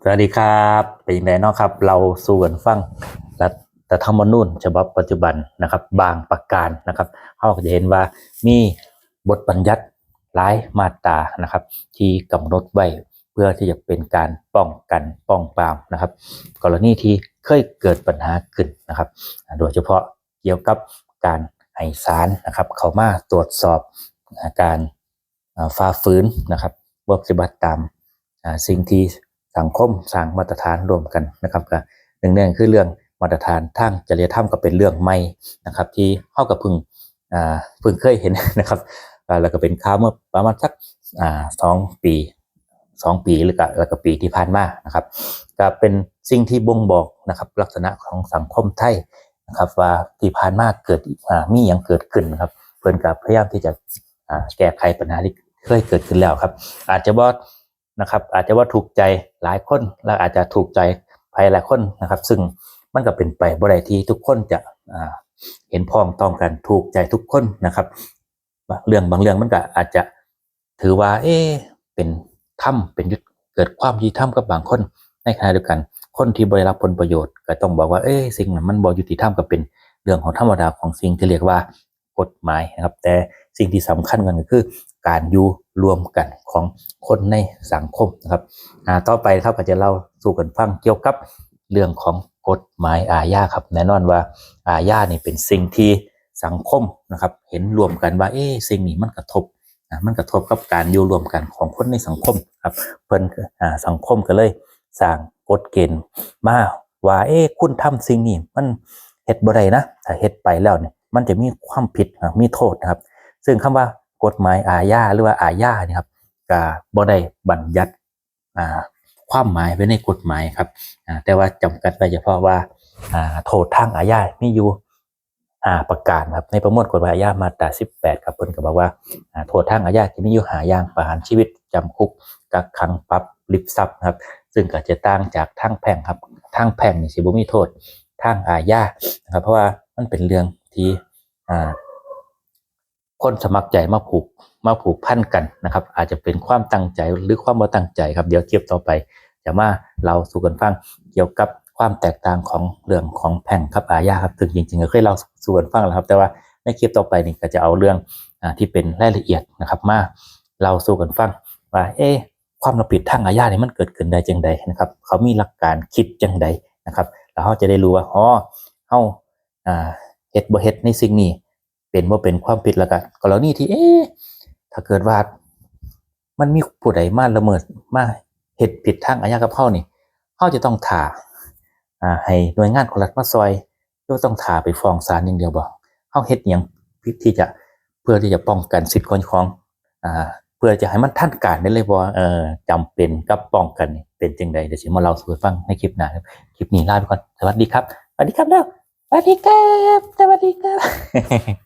สวัสดีครับเป็นยังไงเนาะครับเราสู่กันฟังรัฐธรรมนูญฉบับปัจจุบันนะครับบางประการนะครับเราก็จะเห็นว่ามีบทบัญญัติหลายมาตรานะครับที่กำหนดไว้เพื่อที่จะเป็นการป้องกันป้องปรามนะครับกรณีที่เคยเกิดปัญหาขึ้นนะครับโดยเฉพาะเกี่ยวกับการให้ศาลนะครับเข้ามาตรวจสอบการฝ่าฝืนนะครับปฏิบัติตามสิ่งที่สังคมสร้างมาตรฐานรวมกันนะครับก็หนึ่งในคือเรื่องมาตรฐานทางจริยธรรมก็เป็นเรื่องใหม่นะครับที่เฮากับเพิ่งเคยเห็นนะครับแล้วก็เป็นข่าวเมื่อประมาณสัก2 ปีแล้วก็ปีที่ผ่านมานะครับก็เป็นสิ่งที่บ่งบอกนะครับลักษณะของสังคมไทยนะครับว่าที่ผ่านมาเกิดมีอย่างเกิดขึ้นนะครับเพิ่นก็พยายามที่จะแก้ไขปัญหาที่เคยเกิดขึ้นแล้วครับอาจจะว่าถูกใจหลายคนและอาจจะถูกใจใครหลายคนนะครับซึ่งมันก็เป็นไปบ่ได้ที่ทุกคนจะเห็นพ้องต้องกันถูกใจทุกคนนะครับบางเรื่องมันก็อาจจะถือว่าเป็นเป็นเกิดความยุติธรรมกับบางคนในขณะเดียวกันคนที่ได้รับผลประโยชน์ก็ต้องบอกว่าสิ่งนั้นมันบ่ยุติธรรมก็เป็นเรื่องของธรรมดาของสิ่งที่เรียกว่ากฎหมายนะครับแต่สิ่งที่สำคัญกันก็คือการอยู่รวมกันของคนในสังคมนะครับต่อไปครับก็จะเล่าสู่กันฟังเกี่ยวกับเรื่องของกฎหมายอาญาครับแน่นอนว่าอาญานี่เป็นสิ่งที่สังคมนะครับเห็นรวมกันว่าสิ่งนี้มันกระทบกับการอยู่รวมกันของคนในสังคมครับเพิ่นสังคมก็เลยสร้างกฎเกณฑ์มาว่าคุณทำสิ่งนี้มันเฮ็ดบ่ได้นะถ้าเฮ็ดไปแล้วเนี่ยมันจะมีความผิดมีโทษนะครับซึ่งคำว่ากฎหมายอาญาหรือว่าอาญาเนี่ยครับก็บ่ได้บัญญัติความหมายไว้ในกฎหมายครับแต่ว่าจำกัดไว้เฉพาะว่าโทษทางอาญามีอยู่ประการครับในประมวลกฎหมายอาญามาตรา18ครับเพิ่นก็บอกว่าโทษทางอาญาจะมีอยู่5อย่างประหารชีวิตจำคุกกักขังปรับลิบทรัพย์ครับซึ่งก็จะต่างจากทางแพ่งครับทางแพ่งนี่สิบ่มีโทษทางอาญานะครับเพราะว่ามันเป็นเรื่องที่คนสมัครใจมาผูกพันกันนะครับอาจจะเป็นความตั้งใจหรือความบ่ตั้งใจครับเดี๋ยวคลิปต่อไปจะมาเราสู่กันฟังเกี่ยวกับความแตกต่างของเรื่องของแพ่งกับอาญาครับซึ่งจริงๆก็เคยเราสู่กันฟังแล้วครับแต่ว่าในคลิปต่อไปนี่ก็จะเอาเรื่องที่เป็นรายละเอียดนะครับมาเราสู่กันฟังว่าความรับผิดทางอาญาเนี่ยมันเกิดขึ้นได้จังใดนะครับเขามีหลักการคิดจังใดนะครับแล้วเราจะได้รู้ว่าเฮาเฮ็ดบ่เฮ็ดในสิ่งนี้เป็นว่าเป็นความผิดแล้วก็กรณีที่ถ้าเกิดว่ามันมีผู้ใดมาละเมิดมาเฮ็ดผิดทางอาญากับเฮานี่เฮาจะต้องท่าให้หน่วยงานของรัฐมาซอยหรือต้องท่าไปฟ้องศาลอย่างเดียวบ่เฮาเฮ็ดหยังที่จะเพื่อที่จะป้องกันสิทธิ์ของเพื่อจะให้มันทันการได้เลยบ่จำเป็นกับป้องกันเป็นจังได๋เดี๋ยวสิมาเล่าสู่ฟังในคลิปหน้าครับคลิปนี้ลาไปก่อนสวัสดีครับสวัสดีครับแล้วสวัสดีครับสวัสดีครับ